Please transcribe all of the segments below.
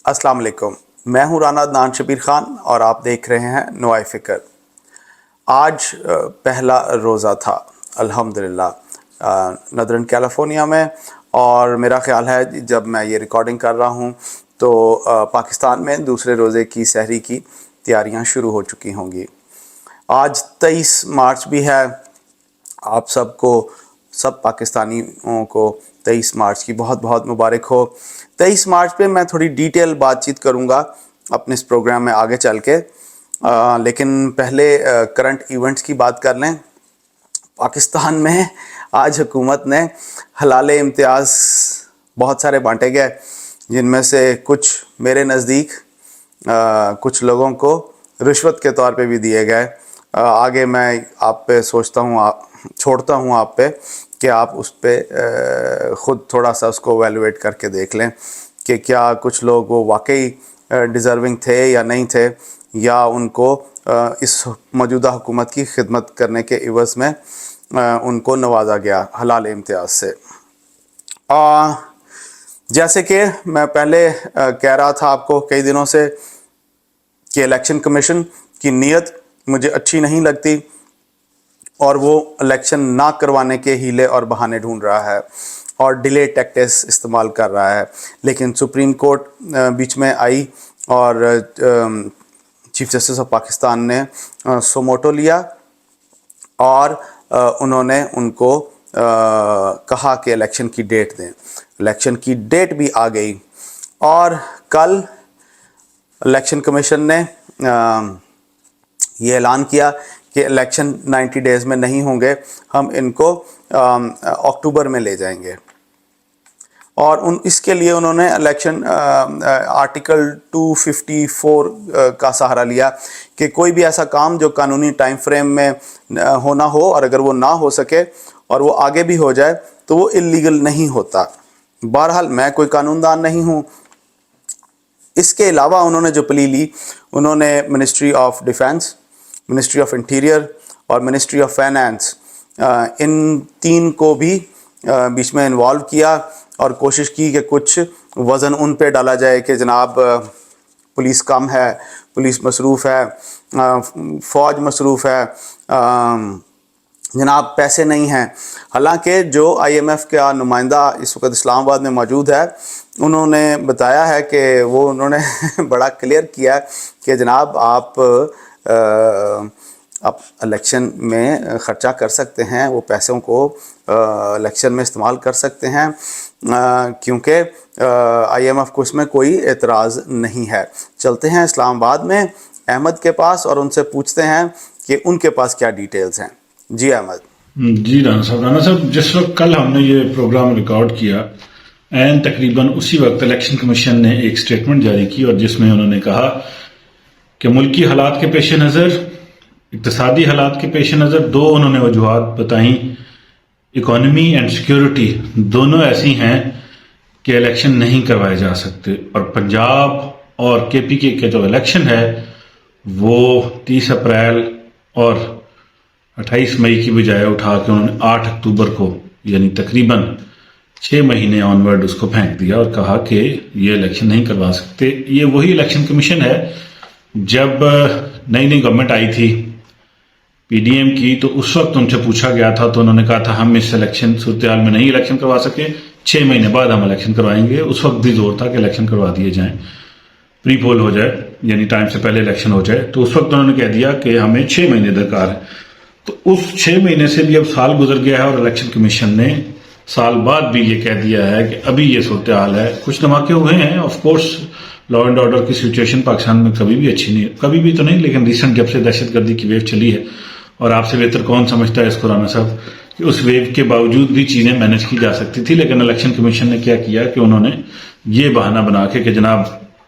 السلام علیکم، میں ہوں رانا عدنان شبیر خان اور آپ دیکھ رہے ہیں نوائے فکر۔ آج پہلا روزہ تھا الحمدللہ ندرن کیلیفورنیا میں، اور میرا خیال ہے جب میں یہ ریکارڈنگ کر رہا ہوں تو پاکستان میں دوسرے روزے کی سحری کی تیاریاں شروع ہو چکی ہوں گی۔ آج 23 مارچ بھی ہے۔ آپ سب پاکستانیوں کو 23 مارچ کی بہت بہت مبارک ہو۔ 23 مارچ پہ میں تھوڑی ڈیٹیل بات چیت کروں گا اپنے اس پروگرام میں آگے چل کے، لیکن پہلے کرنٹ ایونٹس کی بات کر لیں۔ پاکستان میں آج حکومت نے حلال امتیاز بہت سارے بانٹے گئے، جن میں سے کچھ میرے نزدیک کچھ لوگوں کو رشوت کے طور پہ بھی دیے گئے۔ آگے میں آپ پہ چھوڑتا ہوں آپ پہ کہ آپ اس پہ خود تھوڑا سا اس کو ایویلویٹ کر کے دیکھ لیں کہ کیا کچھ لوگ وہ واقعی ڈیزرونگ تھے یا نہیں تھے، یا ان کو اس موجودہ حکومت کی خدمت کرنے کے عوض میں ان کو نوازا گیا حلال امتیاز سے۔ جیسے کہ میں پہلے کہہ رہا تھا آپ کو کئی دنوں سے کہ الیکشن کمیشن کی نیت مجھے اچھی نہیں لگتی، اور وہ الیکشن نہ کروانے کے ہیلے اور بہانے ڈھونڈ رہا ہے اور ڈیلے ٹیکٹس استعمال کر رہا ہے۔ لیکن سپریم کورٹ بیچ میں آئی اور چیف جسٹس آف پاکستان نے سوموٹو لیا، اور انہوں نے ان کو کہا کہ الیکشن کی ڈیٹ دیں۔ الیکشن کی ڈیٹ بھی آ گئی، اور کل الیکشن کمیشن نے یہ اعلان کیا کہ الیکشن 90 ڈیز میں نہیں ہوں گے، ہم ان کو اکتوبر میں لے جائیں گے۔ اور اس کے لیے انہوں نے الیکشن آرٹیکل 254 کا سہارا لیا کہ کوئی بھی ایسا کام جو قانونی ٹائم فریم میں ہونا ہو، اور اگر وہ نہ ہو سکے اور وہ آگے بھی ہو جائے تو وہ اللیگل نہیں ہوتا۔ بہرحال میں کوئی قانون دان نہیں ہوں۔ اس کے علاوہ انہوں نے جو پلی لی، انہوں نے ministry of defence, ministry of interior اور منسٹری آف فائنانس، ان تین کو بھی بیچ میں انوالو کیا اور کوشش کی کہ کچھ وزن ان پہ ڈالا جائے کہ جناب پولیس کم ہے، پولیس مصروف ہے، فوج مصروف ہے، جناب پیسے نہیں ہیں۔ حالانکہ جو IMF کا نمائندہ اس وقت اسلام آباد میں موجود ہے، انہوں نے بتایا ہے کہ انہوں نے بڑا کلیئر کیا کہ جناب آپ الیکشن میں خرچہ کر سکتے ہیں، وہ پیسوں کو الیکشن میں استعمال کر سکتے ہیں، کیونکہ IMF کو اس میں کوئی اعتراض نہیں ہے۔ چلتے ہیں اسلام آباد میں احمد کے پاس اور ان سے پوچھتے ہیں کہ ان کے پاس کیا ڈیٹیلز ہیں۔ جی احمد۔ جی رانا صاحب، جس وقت کل ہم نے یہ پروگرام ریکارڈ کیا، تقریباً اسی وقت الیکشن کمیشن نے ایک سٹیٹمنٹ جاری کی، اور جس میں انہوں نے کہا کہ ملکی حالات کے پیش نظر، اقتصادی حالات کے پیش نظر دو انہوں نے وجوہات بتائیں، اکانومی اینڈ سیکیورٹی دونوں ایسی ہیں کہ الیکشن نہیں کروائے جا سکتے، اور پنجاب اور KPK کے جو الیکشن ہے وہ 30 اپریل اور 28 مئی کی بجائے اٹھا کے انہوں نے 8 اکتوبر کو، یعنی تقریباً 6 مہینے آن ورڈ اس کو پھینک دیا اور کہا کہ یہ الیکشن نہیں کروا سکتے۔ یہ وہی الیکشن کمیشن ہے جب نئی گورنمنٹ آئی تھی PDM کی، تو اس وقت ان سے پوچھا گیا تھا تو انہوں نے کہا تھا ہم اس الیکشن صورتحال میں نہیں الیکشن کروا سکے، 6 مہینے بعد ہم الیکشن کروائیں گے۔ اس وقت بھی زور تھا کہ الیکشن کروا دیے جائیں، پری پول ہو جائے، یعنی ٹائم سے پہلے الیکشن ہو جائے۔ تو اس وقت انہوں نے کہہ دیا کہ ہمیں 6 مہینے درکار ہے۔ تو اس 6 مہینے سے بھی اب سال گزر گیا ہے، اور الیکشن کمیشن نے سال بعد بھی یہ کہہ دیا ہے کہ ابھی یہ صورتحال ہے۔ کچھ دھماکے ہوئے ہیں، of course law and order کی سچویشن پاکستان میں کبھی بھی اچھی نہیں، کبھی بھی تو نہیں، لیکن ریسنٹ جب سے دہشت گردی کی ویو چلی ہے، اور آپ سے بہتر کون سمجھتا ہے اس کو رانا صاحب کہ اس ویو کے باوجود بھی چیزیں مینج کی جا سکتی تھی، لیکن الیکشن کمیشن نے کیا کیا کہ انہوں نے یہ بہانہ بنا کے کہ جناب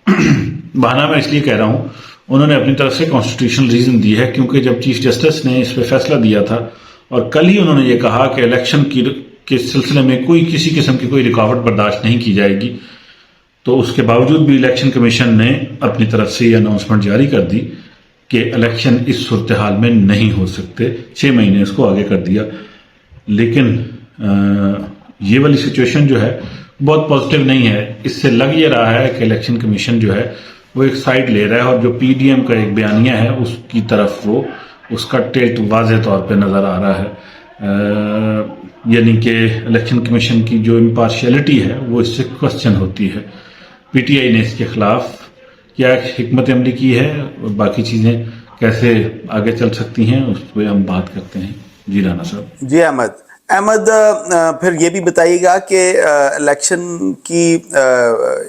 بہانہ میں اس لیے کہہ رہا ہوں، انہوں نے اپنی طرف سے کانسٹیٹیوشنل ریزن دی ہے، کیونکہ جب چیف جسٹس نے اس پہ فیصلہ دیا تھا اور کل ہی انہوں نے یہ کہا کہ الیکشن کے سلسلے میں کسی قسم کی کوئی رکاوٹ برداشت نہیں کی جائے گی، تو اس کے باوجود بھی الیکشن کمیشن نے اپنی طرف سے یہ اناؤنسمنٹ جاری کر دی کہ الیکشن اس صورتحال میں نہیں ہو سکتے، 6 مہینے اس کو آگے کر دیا۔ لیکن یہ والی سچویشن جو ہے بہت پازیٹیو نہیں ہے. اس سے لگ یہ رہا ہے کہ الیکشن کمیشن جو ہے وہ ایک سائڈ لے رہا ہے اور جو پی ڈی ایم کا ایک بیانیہ ہے اس کی طرف وہ اس کا ٹلٹ واضح طور پہ نظر آ رہا ہے. یعنی کہ الیکشن کمیشن کی جو امپارشیلٹی ہے وہ اس سے کوسچن ہوتی ہے. پی ٹی آئی نے اس کے خلاف کیا حکمت عملی کی ہے اور باقی چیزیں کیسے آگے چل سکتی ہیں اس پہ ہم بات کرتے ہیں. جی رانا صاحب. جی احمد پھر یہ بھی بتائیے گا کہ الیکشن کی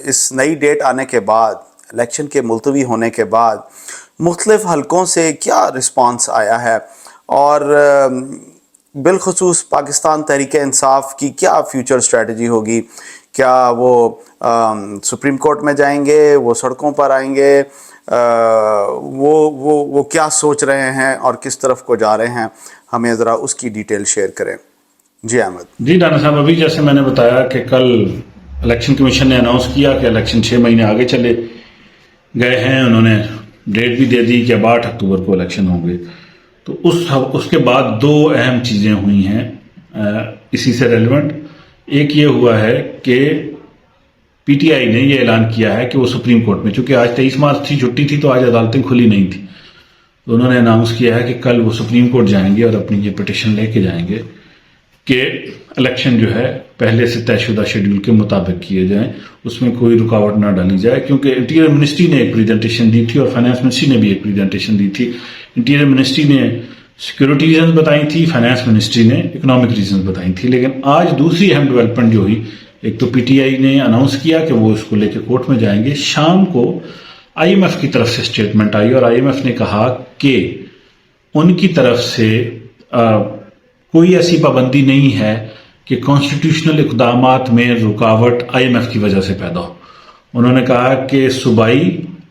اس نئی ڈیٹ آنے کے بعد، الیکشن کے ملتوی ہونے کے بعد مختلف حلقوں سے کیا رسپانس آیا ہے، اور بالخصوص پاکستان تحریک انصاف کی کیا فیوچر اسٹریٹجی ہوگی؟ کیا وہ سپریم کورٹ میں جائیں گے، وہ سڑکوں پر آئیں گے، وہ کیا سوچ رہے ہیں اور کس طرف کو جا رہے ہیں؟ ہمیں ذرا اس کی ڈیٹیل شیئر کریں. جی احمد. جی رانا صاحب، ابھی جیسے میں نے بتایا کہ کل الیکشن کمیشن نے اناؤنس کیا کہ الیکشن 6 مہینے آگے چلے گئے ہیں. انہوں نے ڈیٹ بھی دے دی کہ 8 اکتوبر کو الیکشن ہوں گے. تو اس کے بعد 2 اہم چیزیں ہوئی ہیں اسی سے ریلیونٹ. ایک یہ ہوا ہے کہ پی ٹی آئی نے یہ اعلان کیا ہے کہ وہ سپریم کورٹ میں، چونکہ آج 23 مارچ تھی، چھٹی تھی، تو آج عدالتیں کھلی نہیں تھی، تو انہوں نے اناؤنس کیا ہے کہ کل وہ سپریم کورٹ جائیں گے اور اپنی یہ پٹیشن لے کے جائیں گے کہ الیکشن جو ہے پہلے سے طے شدہ شیڈول کے مطابق کیے جائیں، اس میں کوئی رکاوٹ نہ ڈالی جائے. کیونکہ انٹیریئر منسٹری نے ایک پریزنٹیشن دی تھی اور فائنانس منسٹری نے بھی ایک پریزنٹیشن دی تھی. انٹیریئر منسٹری نے سیکورٹی ریزنز بتائی تھی، فائنانس منسٹری نے اکنامک ریزنز بتائی تھی. لیکن آج دوسری اہم ڈیولپمنٹ جو ہوئی، ایک تو پی ٹی آئی نے اناؤنس کیا کہ وہ اس کو لے کے کورٹ میں جائیں گے. شام کو آئی ایم ایف کی طرف سے اسٹیٹمنٹ آئی اور آئی ایم ایف نے کہا کہ ان کی طرف سے کوئی ایسی پابندی نہیں ہے کہ کانسٹیٹیوشنل اقدامات میں رکاوٹ آئی ایم ایف کی وجہ سے پیدا ہو. انہوں نے کہا کہ صوبائی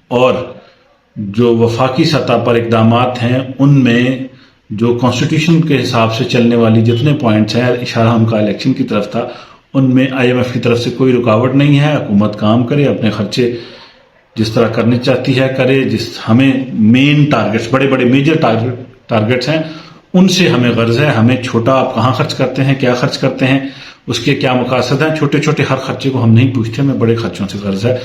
اور جو وفاقی سطح پر اقدامات ہیں ان میں جو کانسٹیٹیوشن کے حساب سے چلنے والی جتنے پوائنٹس ہیں، اشارہ ہم کا الیکشن کی طرف تھا، ان میں آئی ایم ایف کی طرف سے کوئی رکاوٹ نہیں ہے. حکومت کام کرے، اپنے خرچے جس طرح کرنی چاہتی ہے کرے. ہمیں مین ٹارگٹس، بڑے بڑے میجر ٹارگٹس ہیں، ان سے ہمیں غرض ہے. ہمیں چھوٹا آپ کہاں خرچ کرتے ہیں، کیا خرچ کرتے ہیں، اس کے کیا مقاصد ہیں، چھوٹے چھوٹے ہر خرچے کو ہم نہیں پوچھتے، ہمیں بڑے خرچوں سے غرض ہے.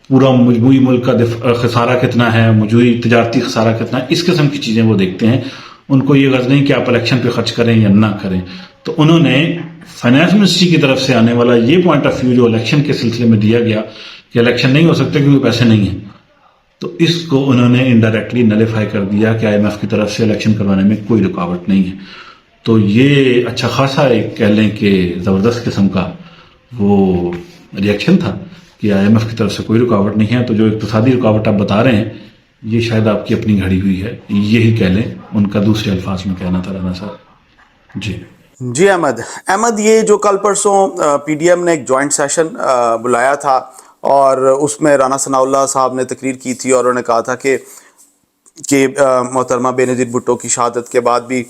پورا مجموعی ملک کا خسارہ کتنا ہے، مجموعی تجارتی خسارہ کتنا ہے، اس قسم کی چیزیں وہ دیکھتے ہیں. ان کو یہ غرض نہیں کہ آپ الیکشن پہ خرچ کریں یا نہ کریں. تو انہوں نے فائنانس منسٹری کی طرف سے آنے والا یہ پوائنٹ آف ویو جو الیکشن کے سلسلے میں دیا گیا کہ الیکشن نہیں ہو سکتے کیونکہ پیسے نہیں ہیں، تو اس کو انہوں نے انڈائریکٹلی نلیفائی کر دیا کہ آئی ایم ایف کی طرف سے الیکشن کروانے میں کوئی رکاوٹ نہیں ہے. تو یہ اچھا خاصا ایک کہہ لیں کہ زبردست قسم کا وہ ریئیکشن تھا کہ آئی ایم ایف کی طرف سے کوئی رکاوٹ نہیں ہے. تو جو اقتصادی رکاوٹ آپ بتا رہے ہیں یہ شاید آپ کی اپنی گھڑی ہوئی ہے، یہی کہہ لیں، ان کا دوسرے الفاظ میں کہنا تھا رانا صاحب. جی احمد، یہ جو کل پرسوں پی ڈی ایم نے ایک جوائنٹ سیشن بلایا تھا اور اس میں رانا ثناء اللہ صاحب نے تقریر کی تھی اور انہوں نے کہا تھا کہ محترمہ بے نظیر بھٹو کی شہادت کے بعد بھی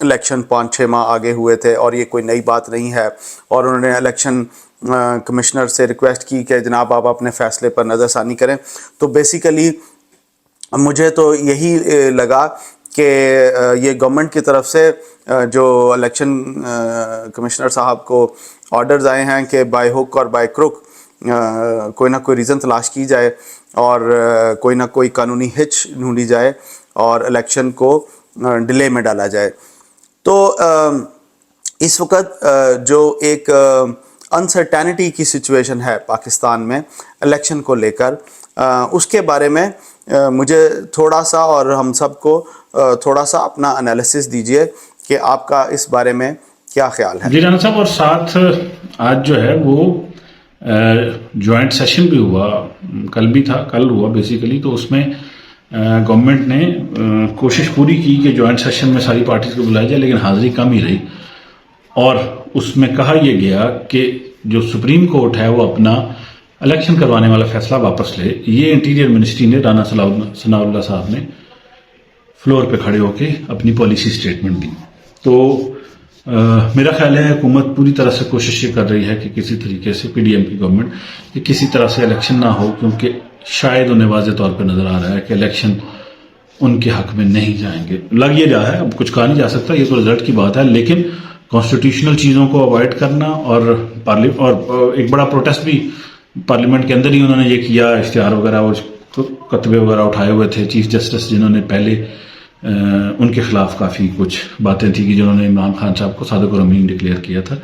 الیکشن 5-6 ماہ آگے ہوئے تھے اور یہ کوئی نئی بات نہیں ہے. اور انہوں نے الیکشن کمشنر سے ریکویسٹ کی کہ جناب آپ اپنے فیصلے پر نظر ثانی کریں. تو بیسیکلی مجھے تو یہی لگا کہ یہ گورنمنٹ کی طرف سے جو الیکشن کمشنر صاحب کو آرڈرز آئے ہیں کہ بائی ہک اور بائی کروک کوئی نہ کوئی ریزن تلاش کی جائے اور کوئی نہ کوئی قانونی ہچ ڈھونڈی جائے اور الیکشن کو ڈیلے میں ڈالا جائے. تو اس وقت جو ایک انسرٹینٹی کی سچویشن ہے پاکستان میں الیکشن کو لے کر، اس کے بارے میں مجھے تھوڑا سا اور ہم سب کو تھوڑا سا اپنا انالیسس دیجئے کہ آپ کا اس بارے میں کیا خیال ہے. جی رانا صاحب، اور ساتھ آج جو ہے وہ جوائنٹ سیشن بھی ہوا، کل بھی تھا، کل ہوا بیسیکلی. تو اس میں گورنمنٹ نے کوشش پوری کی کہ جوائنٹ سیشن میں ساری پارٹیز کو بلایا جائے، لیکن حاضری کم ہی رہی. اور اس میں کہا یہ گیا کہ جو سپریم کورٹ ہے وہ اپنا الیکشن کروانے والا فیصلہ واپس لے. یہ انٹیریئر منسٹری نے رانا ثناء اللہ صاحب نے فلور پہ کھڑے ہو کے اپنی پالیسی سٹیٹمنٹ دی. تو میرا خیال ہے حکومت پوری طرح سے کوشش یہ کر رہی ہے کہ کسی طریقے سے پی ڈی ایم کی گورنمنٹ کہ کسی طرح سے الیکشن نہ ہو، کیونکہ شاید انہیں واضح طور پہ نظر آ رہا ہے کہ الیکشن ان کے حق میں نہیں جائیں گے. لگ یہ رہا ہے، اب کچھ کہا نہیں جا سکتا، یہ تو رزلٹ کی بات ہے، لیکن کانسٹیٹیوشنل چیزوں کو اوائڈ کرنا اور ایک بڑا پروٹیسٹ بھی پارلیمنٹ کے اندر ہی انہوں نے یہ کیا، اشتہار وغیرہ اور کتبے وغیرہ اٹھائے ہوئے تھے چیف جسٹس جنہوں نے پہلے ان کے خلاف کافی کچھ باتیں تھیں کہ جنہوں نے عمران خان صاحب کو صادق اور امین ڈکلیئر کیا تھا،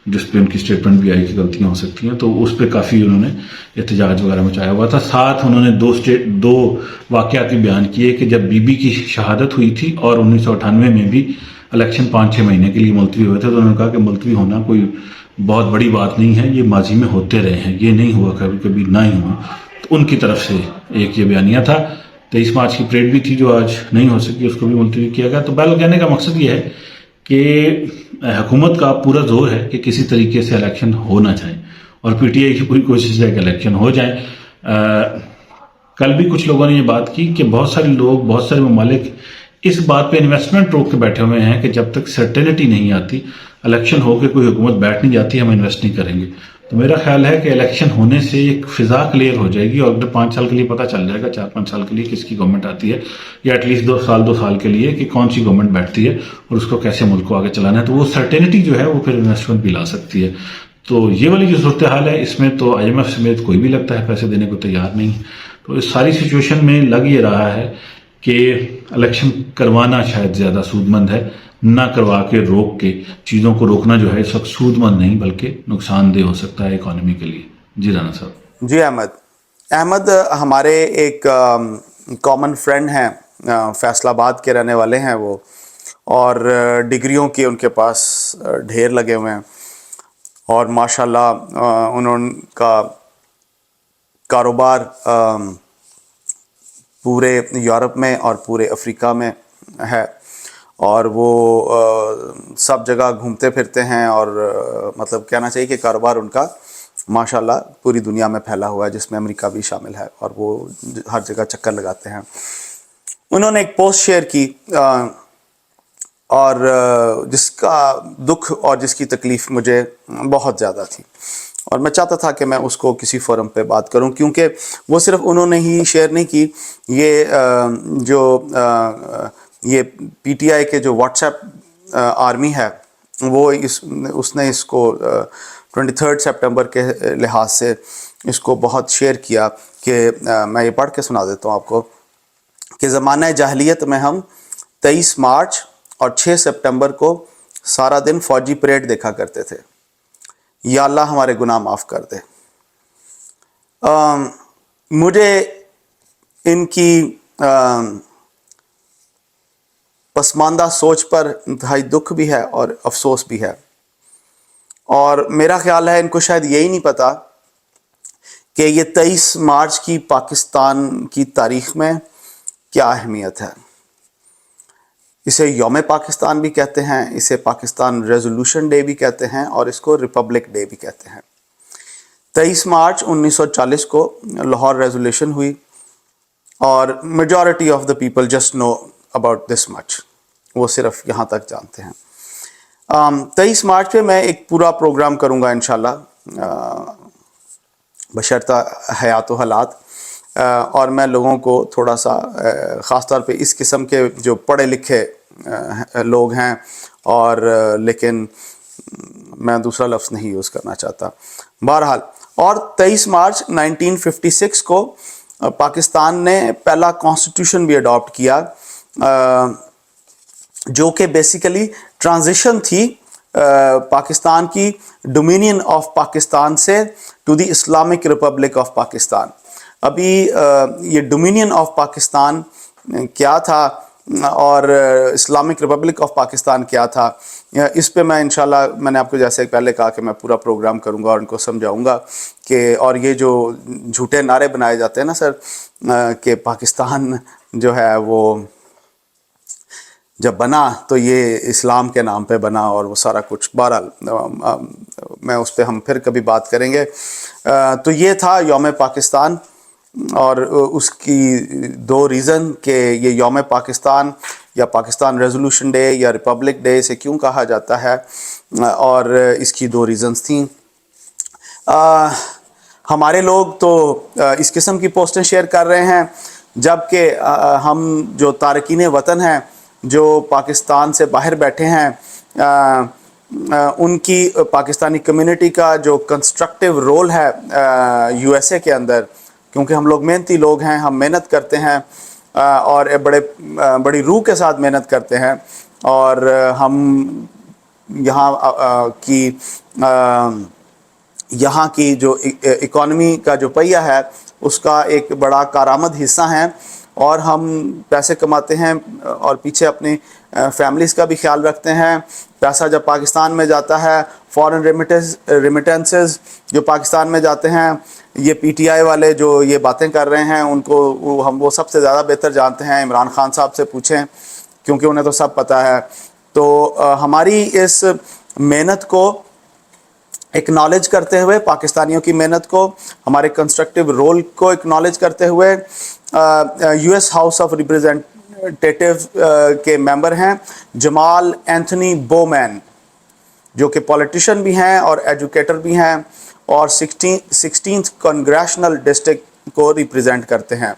جس پہ ان کی اسٹیٹمنٹ بھی آئی کہ غلطیاں ہو سکتی ہیں، تو اس پہ کافی انہوں نے احتجاج وغیرہ مچایا ہوا تھا۔ ساتھ انہوں نے دو واقعات بھی بیان کیے کہ جب بی بی کی شہادت ہوئی تھی اور 1998 میں بھی الیکشن 5-6 مہینے کے لیے ملتوی ہوئے تھے، تو انہوں نے کہا کہ ملتوی ہونا کوئی بہت بڑی بات نہیں ہے، یہ ماضی میں ہوتے رہے ہیں، یہ نہیں ہوا کبھی کبھی نہ ہی ہوا۔ تو ان کی طرف سے ایک یہ بیانیہ تھا۔ 23 مارچ کی پریڈ بھی تھی جو آج نہیں ہو سکی، اس کو بھی ملتوی کیا گیا۔ تو بہرحال کہنے کا مقصد یہ ہے کہ حکومت کا پورا زور ہے کہ کسی طریقے سے الیکشن ہونا چاہے، اور پی ٹی آئی کی پوری کوشش ہے کہ الیکشن ہو جائیں۔ کل بھی کچھ لوگوں نے یہ بات کی کہ بہت سارے لوگ، بہت سارے ممالک اس بات پہ انویسٹمنٹ روک کے بیٹھے ہوئے ہیں کہ جب تک سرٹینٹی نہیں آتی، الیکشن ہو کے کوئی حکومت بیٹھ نہیں جاتی، ہم انویسٹ نہیں کریں گے۔ تو میرا خیال ہے کہ الیکشن ہونے سے ایک فضا کلیئر ہو جائے گی، اور اگلے 5 سال کے لیے پتہ چل جائے گا، 4-5 سال کے لیے کس کی گورنمنٹ آتی ہے، یا ایٹ لیسٹ 2 سال کے لیے کہ کون سی گورنمنٹ بیٹھتی ہے اور اس کو کیسے ملک کو آگے چلانا ہے۔ تو وہ سرٹینٹی جو ہے وہ پھر انویسٹمنٹ بھی لا سکتی ہے۔ تو یہ والی جو صورتحال ہے، اس میں تو آئی ایم ایف سمیت کوئی بھی لگتا ہے پیسے دینے کو تیار نہیں ہے۔ تو اس ساری سچویشن میں لگ یہ رہا ہے کہ الیکشن کروانا شاید زیادہ سود مند ہے، نہ کروا کے روک کے چیزوں کو روکنا جو ہے اس وقت سود مند نہیں بلکہ نقصان دہ ہو سکتا ہے اکانومی کے لیے۔ جی رانا صاحب۔ جی احمد ہمارے ایک کامن فرینڈ ہیں، فیصل آباد کے رہنے والے ہیں وہ، اور ڈگریوں کے ان کے پاس ڈھیر لگے ہوئے ہیں، اور ماشاءاللہ انہوں کا کاروبار پورے یورپ میں اور پورے افریقہ میں ہے، اور وہ سب جگہ گھومتے پھرتے ہیں، اور مطلب کہنا چاہیے کہ کاروبار ان کا ماشاءاللہ پوری دنیا میں پھیلا ہوا ہے، جس میں امریکہ بھی شامل ہے، اور وہ ہر جگہ چکر لگاتے ہیں۔ انہوں نے ایک پوسٹ شیئر کی اور جس کا دکھ اور جس کی تکلیف مجھے بہت زیادہ تھی، اور میں چاہتا تھا کہ میں اس کو کسی فورم پہ بات کروں، کیونکہ وہ صرف انہوں نے ہی شیئر نہیں کی، یہ پی ٹی آئی کے جو واٹس ایپ آرمی ہے، وہ اس نے اس کو 23 سپٹمبر کے لحاظ سے اس کو بہت شیئر کیا، کہ میں یہ پڑھ کے سنا دیتا ہوں آپ کو، کہ زمانہ جاہلیت میں ہم 23 مارچ اور 6 سپٹمبر کو سارا دن فوجی پریڈ دیکھا کرتے تھے، یا اللہ ہمارے گناہ معاف کر دے۔ مجھے ان کی پسماندہ سوچ پر انتہائی دکھ بھی ہے اور افسوس بھی ہے، اور میرا خیال ہے ان کو شاید یہی نہیں پتا کہ یہ 23 مارچ کی پاکستان کی تاریخ میں کیا اہمیت ہے۔ اسے یوم پاکستان بھی کہتے ہیں، اسے پاکستان ریزولوشن ڈے بھی کہتے ہیں، اور اس کو ریپبلک ڈے بھی کہتے ہیں۔ 23 مارچ 1940 کو لاہور ریزولوشن ہوئی، اور majority of the people just know about this much, وہ صرف یہاں تک جانتے ہیں۔ 23 مارچ پہ میں ایک پورا پروگرام کروں گا انشاءاللہ، بشرطہ حیات و حالات، اور میں لوگوں کو تھوڑا سا خاص طور پہ اس قسم کے جو پڑھے لکھے لوگ ہیں، اور لیکن میں دوسرا لفظ نہیں یوز کرنا چاہتا، بہرحال۔ اور 23 مارچ 1956 کو پاکستان نے پہلا کانسٹیٹیوشن بھی اڈاپٹ کیا، جو کہ بیسیکلی ٹرانزیشن تھی پاکستان کی ڈومینین آف پاکستان سے to the Islamic Republic of Pakistan. ابھی یہ ڈومینین آف پاکستان کیا تھا اور اسلامک ریپبلک آف پاکستان کیا تھا، اس پہ میں انشاءاللہ، میں نے آپ کو جیسے پہلے کہا کہ میں پورا پروگرام کروں گا اور ان کو سمجھاؤں گا کہ، اور یہ جو جھوٹے نعرے بنائے جاتے ہیں نا سر، کہ پاکستان جو ہے وہ جب بنا تو یہ اسلام کے نام پہ بنا اور وہ سارا کچھ، بہرحال میں اس پہ ہم پھر کبھی بات کریں گے۔ تو یہ تھا یوم پاکستان، اور اس کی 2 ریزن کہ یہ یوم پاکستان یا پاکستان ریزولوشن ڈے یا ریپبلک ڈے سے کیوں کہا جاتا ہے، اور اس کی 2 ریزنز تھیں۔ ہمارے لوگ تو اس قسم کی پوسٹیں شیئر کر رہے ہیں، جبکہ ہم جو تارکین وطن ہیں، جو پاکستان سے باہر بیٹھے ہیں، ان کی پاکستانی کمیونٹی کا جو کنسٹرکٹیو رول ہے USA کے اندر، کیونکہ ہم لوگ محنتی لوگ ہیں، ہم محنت کرتے ہیں اور بڑی روح کے ساتھ محنت کرتے ہیں، اور ہم یہاں کی جو اکانومی کا جو پہیہ ہے اس کا ایک بڑا کارآمد حصہ ہیں، اور ہم پیسے کماتے ہیں اور پیچھے اپنی فیملیز کا بھی خیال رکھتے ہیں۔ پیسہ جب پاکستان میں جاتا ہے، فورن ریمیٹنسز جو پاکستان میں جاتے ہیں، یہ PTI والے جو یہ باتیں کر رہے ہیں ان کو ہم وہ سب سے زیادہ بہتر جانتے ہیں، عمران خان صاحب سے پوچھیں کیونکہ انہیں تو سب پتہ ہے۔ تو ہماری اس محنت کو اکنالج کرتے ہوئے، پاکستانیوں کی محنت کو، ہمارے کنسٹرکٹیو رول کو اکنالج کرتے ہوئے، US ہاؤس آف ریپریزنٹیٹیو کے ممبر ہیں جمال اینتھنی بومین، جو کہ پولیٹیشین بھی ہیں اور ایجوکیٹر بھی ہیں، اور 16th کنگریشنل ڈسٹرکٹ کو ریپریزنٹ کرتے ہیں۔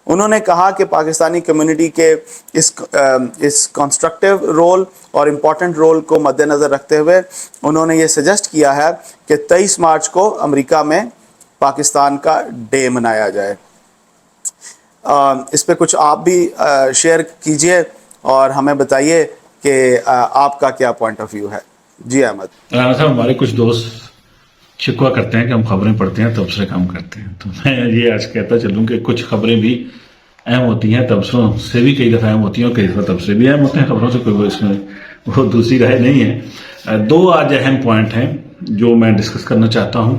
انہوں نے کہا کہ پاکستانی کمیونٹی کے اس کنسٹرکٹیو رول اور امپورٹنٹ رول کو مد نظر رکھتے ہوئے انہوں نے یہ سجیسٹ کیا ہے کہ 23 مارچ کو امریکہ میں پاکستان کا ڈے منایا جائے۔ اس پہ کچھ آپ بھی شیئر کیجئے اور ہمیں بتائیے کہ آپ کا کیا پوائنٹ آف ویو ہے۔ جی احمد۔ رانا صاحب، ہمارے کچھ دوست شکوہ کرتے ہیں کہ ہم خبریں پڑھتے ہیں تبصرے کام کرتے ہیں، تو میں یہ آج کہتا چلوں کہ کچھ خبریں بھی اہم ہوتی ہیں، تبصروں سے بھی کئی دفعہ اہم ہوتی ہیں، اور کئی دفعہ تبصرے بھی اہم ہوتے ہیں، خبروں سے کوئی اس میں وہ دوسری رائے نہیں ہے۔ دو آج اہم پوائنٹ ہیں جو میں ڈسکس کرنا چاہتا ہوں،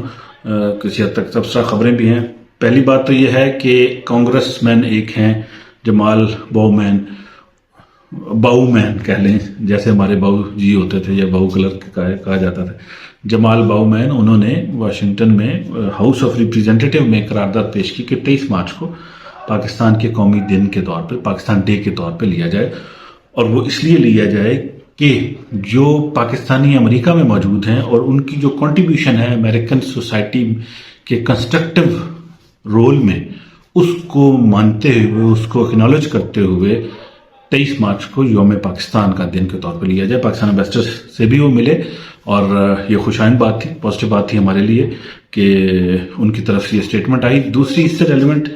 کسی حد تک تبصرہ خبریں بھی ہیں۔ پہلی بات تو یہ ہے کہ کانگریس مین ایک ہیں جمال باؤ مین کہہ لیں، جیسے ہمارے باؤ جی ہوتے تھے یا باؤ کلر کہا جاتا تھا، جمال باؤ مین، انہوں نے واشنگٹن میں ہاؤس آف ریپریزنٹیٹیو میں قرارداد پیش کی کہ 23 مارچ کو پاکستان کے قومی دن کے طور پہ، پاکستان ڈے کے طور پہ لیا جائے، اور وہ اس لیے لیا جائے کہ جو پاکستانی امریکہ میں موجود ہیں اور ان کی جو کنٹریبیوشن ہے امریکن سوسائٹی کے کنسٹرکٹیو رول میں، اس کو مانتے ہوئے، اس کو اکنالج کرتے ہوئے 23 مارچ کو یوم پاکستان کا دن کے طور پہ لیا جائے۔ پاکستان امبیسڈر سے بھی وہ ملے، اور یہ خوشائند بات تھی، پازیٹیو بات تھی ہمارے لیے کہ ان کی طرف سے یہ اسٹیٹمنٹ آئی۔ دوسری اس سے ریلیونٹ،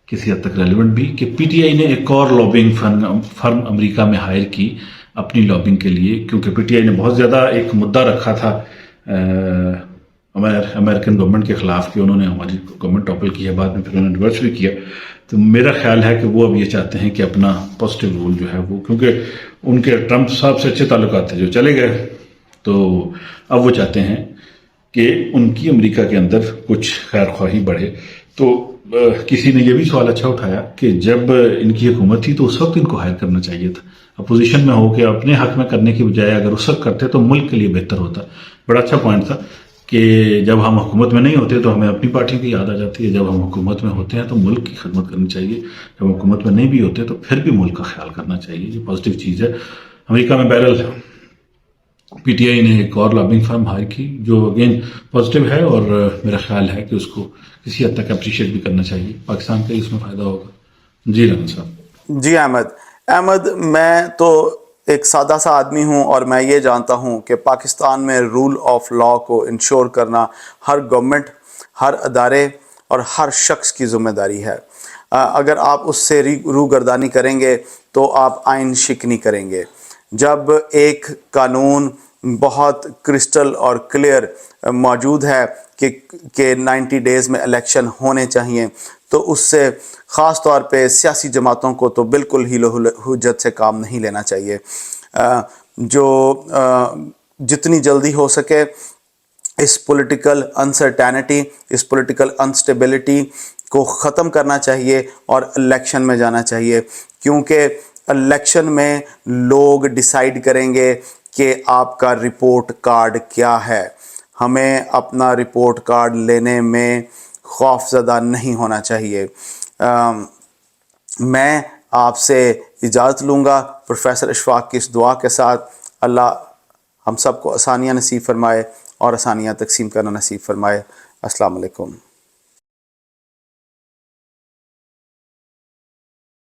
کسی حد تک ریلیونٹ بھی، کہ PTI نے ایک اور لابنگ فرم امریکہ میں ہائر کی اپنی لابنگ کے لیے، کیونکہ PTI نے بہت زیادہ ایک مدعا رکھا تھا امریکن گورنمنٹ کے خلاف کہ انہوں نے ہماری گورنمنٹ ٹاپل کی ہے، بعد میں پھر انہوں نے ریورس بھی کیا۔ تو میرا خیال ہے کہ وہ اب یہ چاہتے ہیں کہ اپنا پازیٹیو رول جو ہے وہ، کیونکہ ان کے ٹرمپ صاحب سے اچھے تعلقات تھے جو چلے گئے، تو اب وہ چاہتے ہیں کہ ان کی امریکہ کے اندر کچھ خیر خواہی بڑھے۔ تو کسی نے یہ بھی سوال اچھا اٹھایا کہ جب ان کی حکومت تھی تو اس وقت ان کو ہائر کرنا چاہیے تھا، اپوزیشن میں ہو کے اپنے حق میں کرنے کی بجائے اگر اس وقت کرتے تو ملک کے لیے بہتر ہوتا۔ بڑا اچھا پوائنٹ تھا کہ جب ہم حکومت میں نہیں ہوتے تو ہمیں اپنی پارٹی کی یاد آ جاتی ہے، جب ہم حکومت میں ہوتے ہیں تو ملک کی خدمت کرنی چاہیے، جب حکومت میں نہیں بھی ہوتے تو پھر بھی ملک کا خیال کرنا چاہیے۔ یہ پازیٹیو چیز ہے۔ امریکہ میں بہرحال PTI نے ایک اور لابنگ فرم ہائر کی جو اگین پازیٹیو ہے، اور میرا خیال ہے کہ اس کو کسی حد تک اپریشیٹ بھی کرنا چاہیے، پاکستان کا اس میں فائدہ ہوگا۔ جی رحمان صاحب۔ جی احمد، میں تو ایک سادہ سا آدمی ہوں، اور میں یہ جانتا ہوں کہ پاکستان میں رول آف لا کو انشور کرنا ہر گورنمنٹ، ہر ادارے اور ہر شخص کی ذمہ داری ہے۔ اگر آپ اس سے روگردانی کریں گے تو آپ آئین شکنی کریں گے۔ جب ایک قانون بہت کرسٹل اور کلیئر موجود ہے کہ 90 ڈیز میں الیکشن ہونے چاہیے، تو اس سے خاص طور پہ سیاسی جماعتوں کو تو بالکل ہی حجت سے کام نہیں لینا چاہیے۔ جو جتنی جلدی ہو سکے اس پولیٹیکل انسرٹینٹی، اس پولیٹیکل انسٹیبلٹی کو ختم کرنا چاہیے اور الیکشن میں جانا چاہیے، کیونکہ الیکشن میں لوگ ڈیسائیڈ کریں گے کہ آپ کا رپورٹ کارڈ کیا ہے۔ ہمیں اپنا رپورٹ کارڈ لینے میں خوف زدہ نہیں ہونا چاہیے۔ میں آپ سے اجازت لوں گا پروفیسر اشفاق کی اس دعا کے ساتھ۔ اللہ ہم سب کو آسانیاں نصیب فرمائے اور آسانیاں تقسیم کرنا نصیب فرمائے۔ السلام علیکم۔